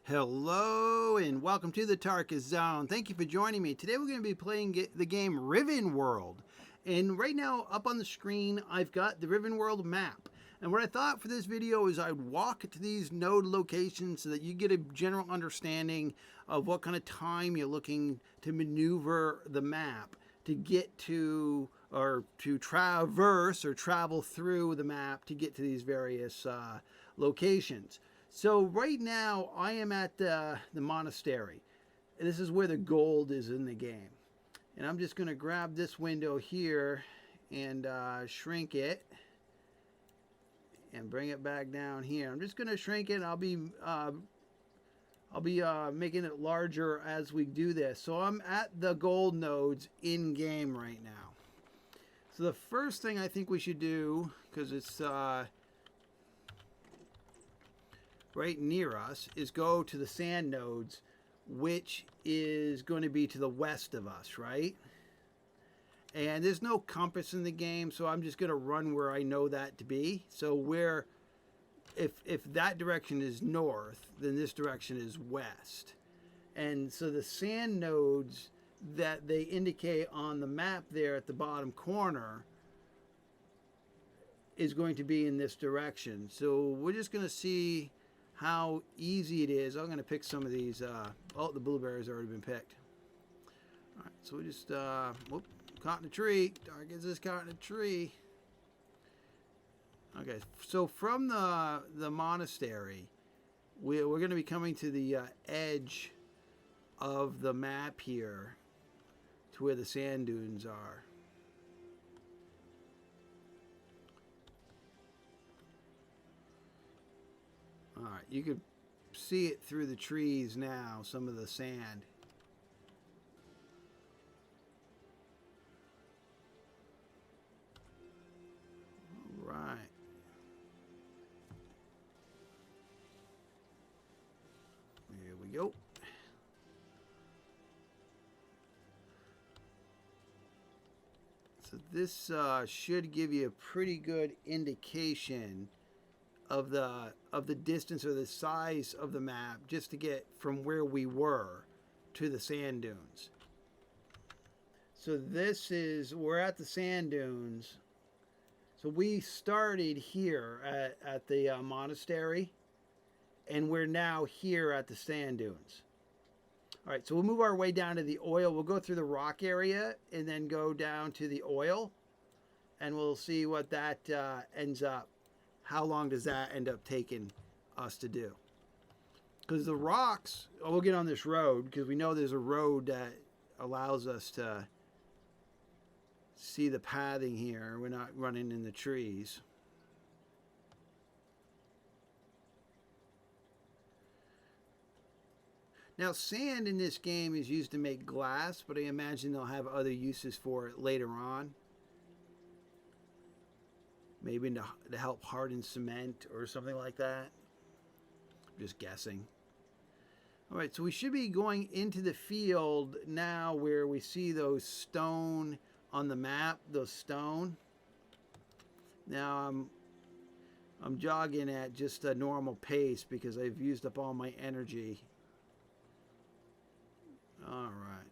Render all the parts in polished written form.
Hello and welcome to the Tarkus Zone. Thank you for joining me. Today we're going to be playing the game RivenWorld. And right now up on the screen I've got the RivenWorld map. And what I thought for this video is I'd walk to these node locations so that you get a general understanding of what kind of time you're looking to maneuver the map to get to, or to traverse or travel through the map to get to these various locations. So right now I am at the monastery. This is where the gold is in the game. And I'm just going to grab this window here and shrink it and bring it back down here. I'm just going to shrink it. I'll be making it larger as we do this. So I'm at the gold nodes in game right now. So the first thing I think we should do, because it's right near us, is go to the sand nodes, which is going to be to the west of us, right? And there's no compass in the game, so I'm just going to run where I know that to be. So where, if that direction is north, then this direction is west. And so the sand nodes that they indicate on the map there at the bottom corner is going to be in this direction. So we're just going to see how easy it is. I'm going to pick some of these. Oh, the blueberries already been picked. All right, so we just whoop, caught in a tree. Targets is caught in a tree. Okay, so from the monastery, we're going to be coming to the edge of the map here, to where the sand dunes are. All right, you can see it through the trees now, some of the sand. All right. Here we go. So this should give you a pretty good indication of the distance or the size of the map, just to get from where we were to the sand dunes. So we're at the sand dunes. So we started here at the monastery, and we're now here at the sand dunes. All right, so we'll move our way down to the oil. We'll go through the rock area and then go down to the oil, and we'll see what that ends up. How long does that end up taking us to do? Because the rocks, we'll get on this road, because we know there's a road that allows us to see the pathing here. We're not running in the trees. Now, sand in this game is used to make glass, but I imagine they'll have other uses for it later on. Maybe to help harden cement or something like that. I'm just guessing. All right, so we should be going into the field now, where we see those stone on the map, those stone. Now I'm jogging at just a normal pace because I've used up all my energy. All right.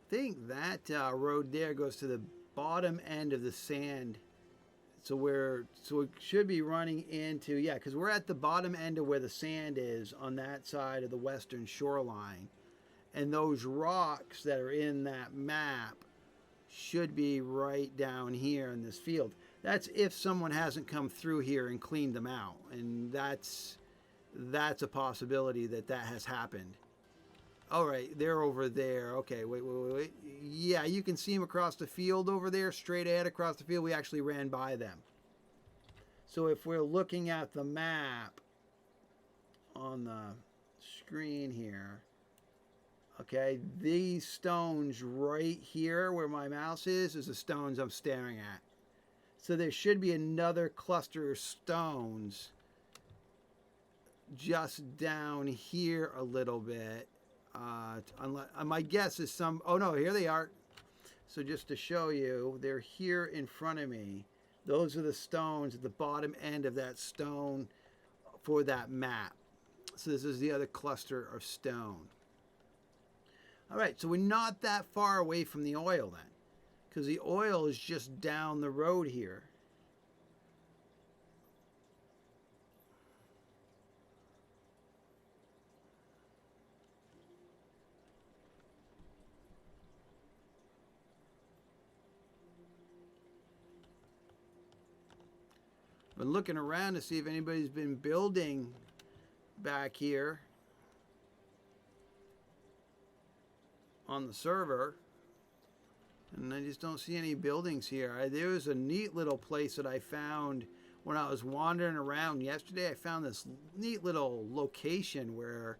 I think that road there goes to the bottom end of the sand. So it should be running into, yeah, because we're at the bottom end of where the sand is on that side of the western shoreline. And those rocks that are in that map should be right down here in this field. That's if someone hasn't come through here and cleaned them out. And that's a possibility that has happened. All right, they're over there. Okay, wait. Yeah, you can see them across the field over there, straight ahead across the field. We actually ran by them. So if we're looking at the map on the screen here, okay, these stones right here where my mouse is the stones I'm staring at. So there should be another cluster of stones just down here a little bit. My guess is some... Oh, no, here they are. So just to show you, they're here in front of me. Those are the stones at the bottom end of that stone for that map. So this is the other cluster of stone. All right, so we're not that far away from the oil then, because the oil is just down the road here. Been looking around to see if anybody's been building back here on the server, and I just don't see any buildings here. There was a neat little place that I found when I was wandering around yesterday. I found this neat little location where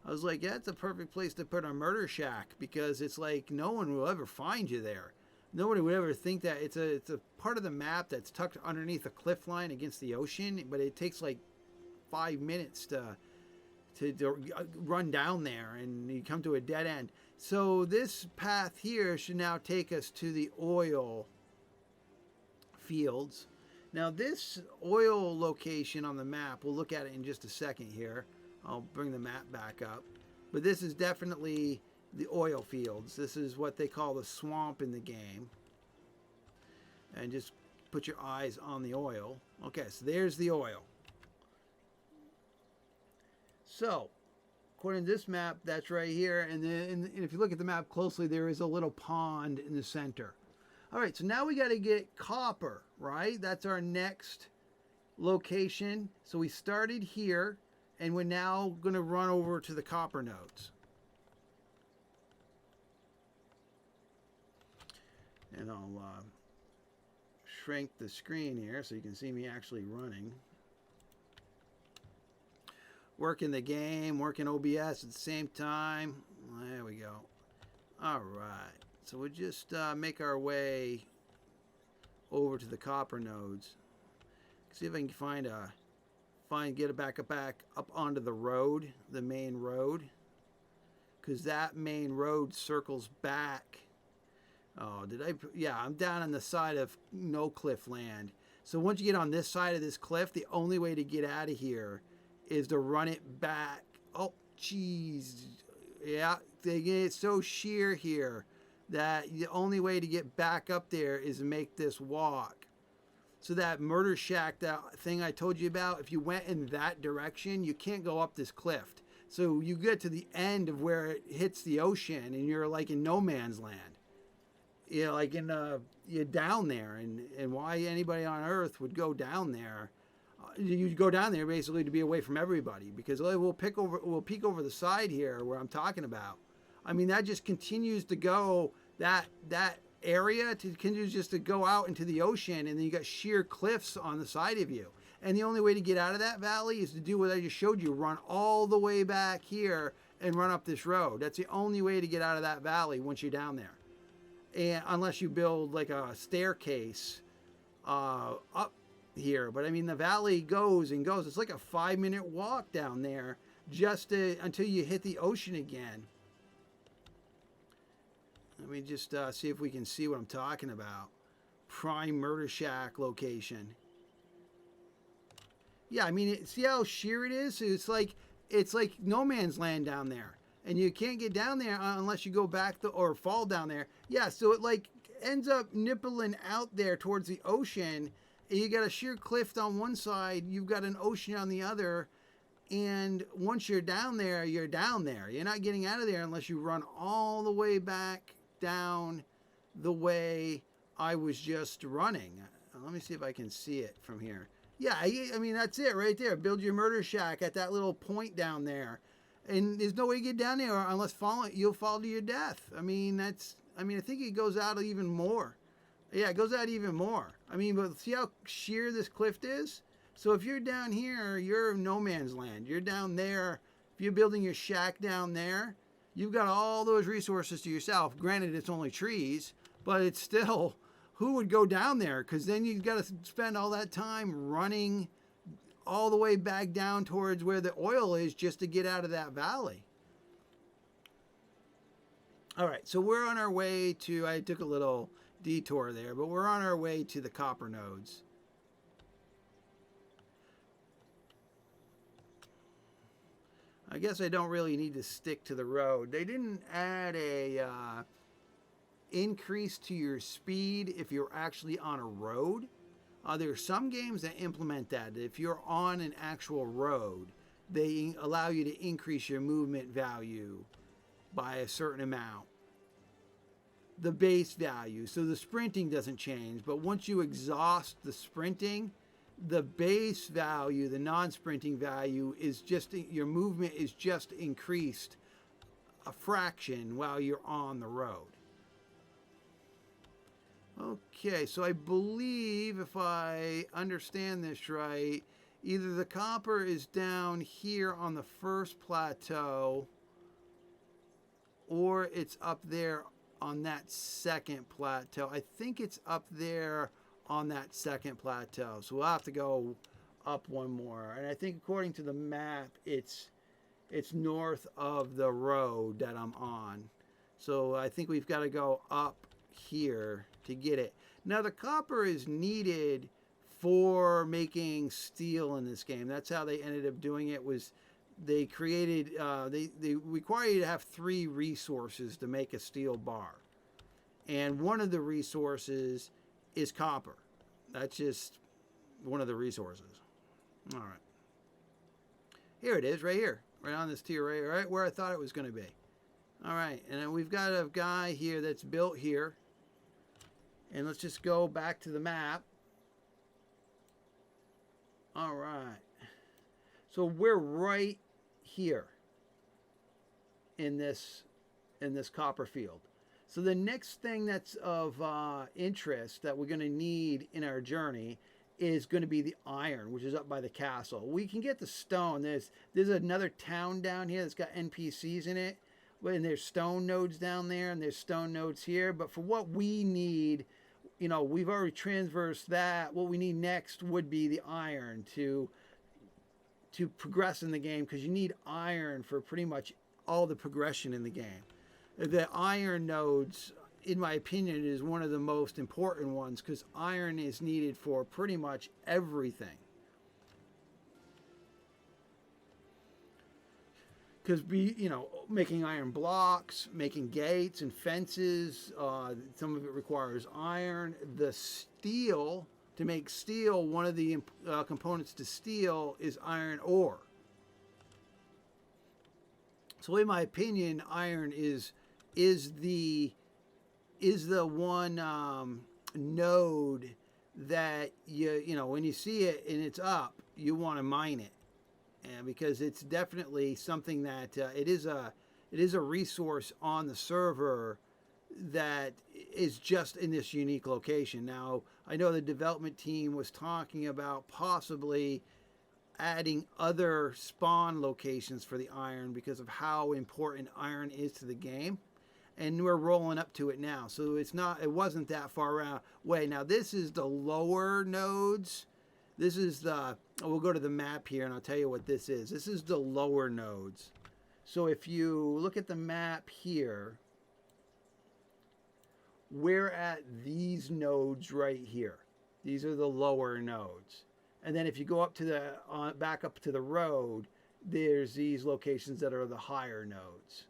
I was like, yeah, it's a perfect place to put a murder shack, because it's like no one will ever find you there. Nobody would ever think that. It's a part of the map that's tucked underneath a cliff line against the ocean, but it takes like 5 minutes to run down there, and you come to a dead end. So this path here should now take us to the oil fields. Now this oil location on the map, we'll look at it in just a second here. I'll bring the map back up. But this is definitely the oil fields. This is what they call the swamp in the game. And just put your eyes on the oil. Okay, so there's the oil. So, according to this map, that's right here. And then if you look at the map closely, there is a little pond in the center. All right, so now we got to get copper, right? That's our next location. So we started here, and we're now going to run over to the copper nodes. And I'll shrink the screen here so you can see me actually running. Working the game, working OBS at the same time. There we go. All right. So we'll just make our way over to the copper nodes. See if I can get it back up onto the road, the main road, because that main road circles back. Oh, yeah, I'm down on the side of no cliff land. So once you get on this side of this cliff, the only way to get out of here is to run it back. Oh, jeez. Yeah, they get so sheer here that the only way to get back up there is to make this walk. So that murder shack, that thing I told you about, if you went in that direction, you can't go up this cliff. So you get to the end of where it hits the ocean, and you're like in no man's land. You know, like you're down there, and why anybody on Earth would go down there? You go down there basically to be away from everybody, because we'll peek over the side here where I'm talking about. I mean, that just continues to go, that area continues just to go out into the ocean, and then you got sheer cliffs on the side of you. And the only way to get out of that valley is to do what I just showed you, run all the way back here and run up this road. That's the only way to get out of that valley once you're down there. And unless you build like a staircase up here. But I mean, the valley goes and goes. It's like a 5-minute walk down there just until you hit the ocean again. Let me just see if we can see what I'm talking about. Prime murder shack location. Yeah, I mean, see how sheer it is? It's like no man's land down there. And you can't get down there unless you go back or fall down there. Yeah, so it like ends up nippling out there towards the ocean. And you got a sheer cliff on one side, you've got an ocean on the other. And once you're down there, you're down there. You're not getting out of there unless you run all the way back down the way I was just running. Let me see if I can see it from here. Yeah, I mean, that's it right there. Build your murder shack at that little point down there. And there's no way to get down there unless you'll fall to your death. I mean, I think it goes out even more. Yeah, it goes out even more. I mean, but see how sheer this cliff is? So if you're down here, you're in no man's land. You're down there. If you're building your shack down there, you've got all those resources to yourself. Granted, it's only trees, but it's still, who would go down there? Because then you've got to spend all that time running all the way back down towards where the oil is just to get out of that valley. All right, so we're on our way to, I took a little detour there, but we're on our way to the copper nodes. I guess I don't really need to stick to the road. They didn't add a increase to your speed if you're actually on a road. There are some games that implement that. If you're on an actual road, they allow you to increase your movement value by a certain amount. The base value. So the sprinting doesn't change, but once you exhaust the sprinting, the base value, the non-sprinting value, is just, your movement is just increased a fraction while you're on the road. Okay, so I believe, if I understand this right, either the copper is down here on the first plateau, or it's up there on that second plateau. I think it's up there on that second plateau. So we'll have to go up one more. And I think according to the map, it's north of the road that I'm on. So I think we've got to go up here to get it. Now the copper is needed for making steel in this game. That's how they ended up doing it. Was they created they require you to have 3 resources to make a steel bar, and one of the resources is copper. That's just one of the resources. All right, here it is, right here, right on this tier, right where I thought it was going to be. All right, and then we've got a guy here that's built here. And let's just go back to the map. All right. So we're right here in this copper field. So the next thing that's of interest that we're going to need in our journey is going to be the iron, which is up by the castle. We can get the stone. There's another town down here that's got NPCs in it. And there's stone nodes down there, and there's stone nodes here. But for what we need, you know, we've already traversed that. What we need next would be the iron to progress in the game, because you need iron for pretty much all the progression in the game. The iron nodes, in my opinion, is one of the most important ones, because iron is needed for pretty much everything. Because, you know, making iron blocks, making gates and fences, some of it requires iron. The steel, to make steel, one of the components to steel is iron ore. So in my opinion, iron is the one node that you know, when you see it and it's up, you want to mine it. And because it's definitely something that it is a resource on the server that is just in this unique location. Now, I know the development team was talking about possibly adding other spawn locations for the iron because of how important iron is to the game, and we're rolling up to it now. So it wasn't that far away. Now this is the lower nodes. This is we'll go to the map here and I'll tell you what this is. This is the lower nodes. So if you look at the map here, we're at these nodes right here. These are the lower nodes. And then if you go up to back up to the road, there's these locations that are the higher nodes.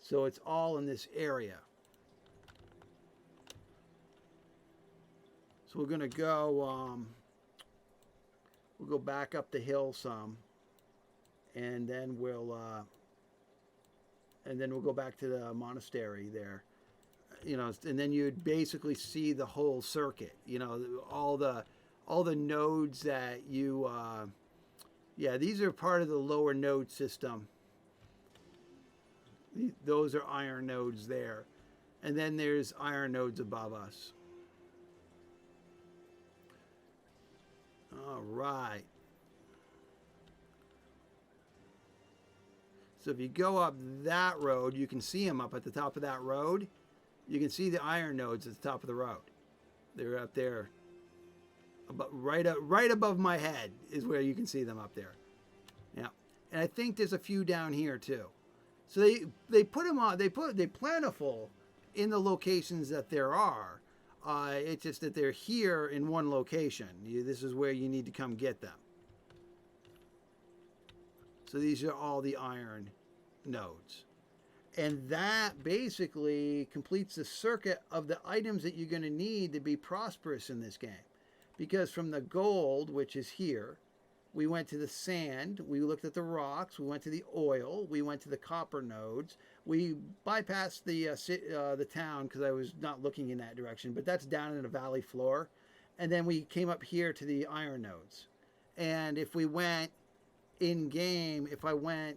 So it's all in this area. So we're going to go we'll go back up the hill some, and then we'll go back to the monastery there, you know, and then you'd basically see the whole circuit, you know, all the nodes that you yeah, these are part of the lower node system. Those are iron nodes there, and then there's iron nodes above us. All right. So if you go up that road, you can see them up at the top of that road. You can see the iron nodes at the top of the road. They're up there. Right above my head is where you can see them up there. Yeah. And I think there's a few down here too. So they put them on, they plentiful in the locations that there are. It's just that they're here in one location. This is where you need to come get them. So these are all the iron nodes. And that basically completes the circuit of the items that you're going to need to be prosperous in this game. Because from the gold, which is here, we went to the sand, we looked at the rocks, we went to the oil, we went to the copper nodes, we bypassed the town because I was not looking in that direction, but that's down in the valley floor. And then we came up here to the iron nodes. And if we went in game, if I went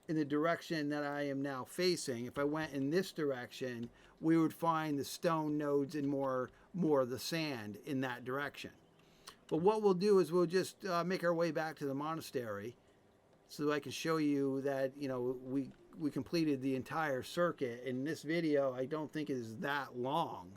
in the direction that I am now facing, if I went in this direction, we would find the stone nodes and more of the sand in that direction. But what we'll do is we'll just make our way back to the monastery so I can show you that, you know, we completed the entire circuit. And this video, I don't think is that long.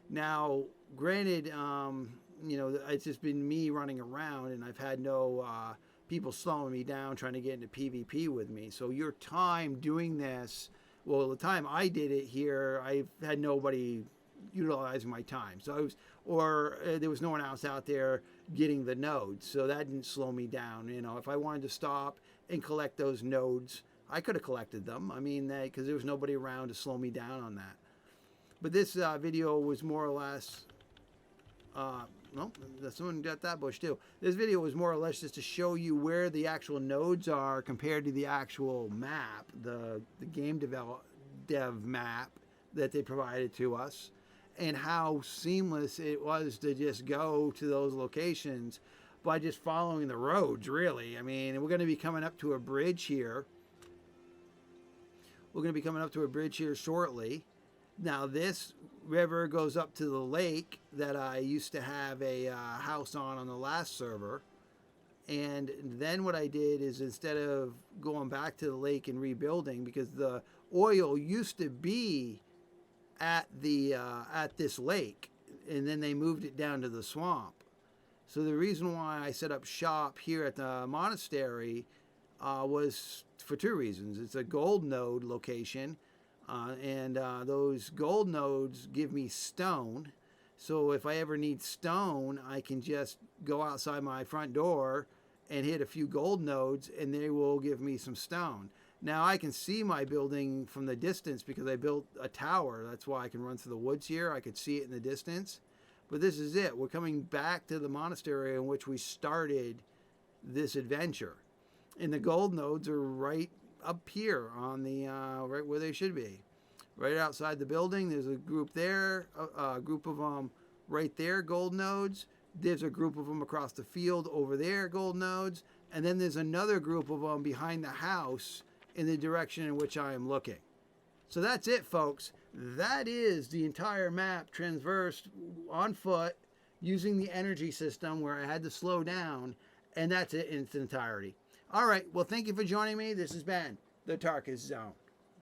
Now, granted, you know, it's just been me running around and I've had no people slowing me down trying to get into PvP with me. So your time doing this, well, the time I did it here, I've had nobody utilizing my time. So I was, there was no one else out there getting the nodes. So that didn't slow me down. You know, if I wanted to stop and collect those nodes, I could have collected them. I mean, because there was nobody around to slow me down on that. But this video was more or less, well, someone got that bush too. This video was more or less just to show you where the actual nodes are compared to the actual map, the game dev map that they provided to us, and how seamless it was to just go to those locations by just following the roads, really. I mean, we're going to be coming up to a bridge here. We're going to be coming up to a bridge here shortly. Now, this river goes up to the lake that I used to have a house on the last server. And then what I did is, instead of going back to the lake and rebuilding, because the oil used to be at this lake, and then they moved it down to the swamp. So the reason why I set up shop here at the monastery was for two reasons. It's a gold node location. And those gold nodes give me stone. So if I ever need stone, I can just go outside my front door and hit a few gold nodes and they will give me some stone. Now I can see my building from the distance because I built a tower. That's why I can run through the woods here. I could see it in the distance. But this is it. We're coming back to the monastery in which we started this adventure. And the gold nodes are right up here on the right where they should be, right outside the building. There's a group there, a group of them right there, gold nodes. There's a group of them across the field over there, gold nodes, and then there's another group of them behind the house in the direction in which I am looking. So that's it, folks. That is the entire map traversed on foot using the energy system where I had to slow down, and that's it in its entirety. All right, well, thank you for joining me. This has been the Tarkus Zone.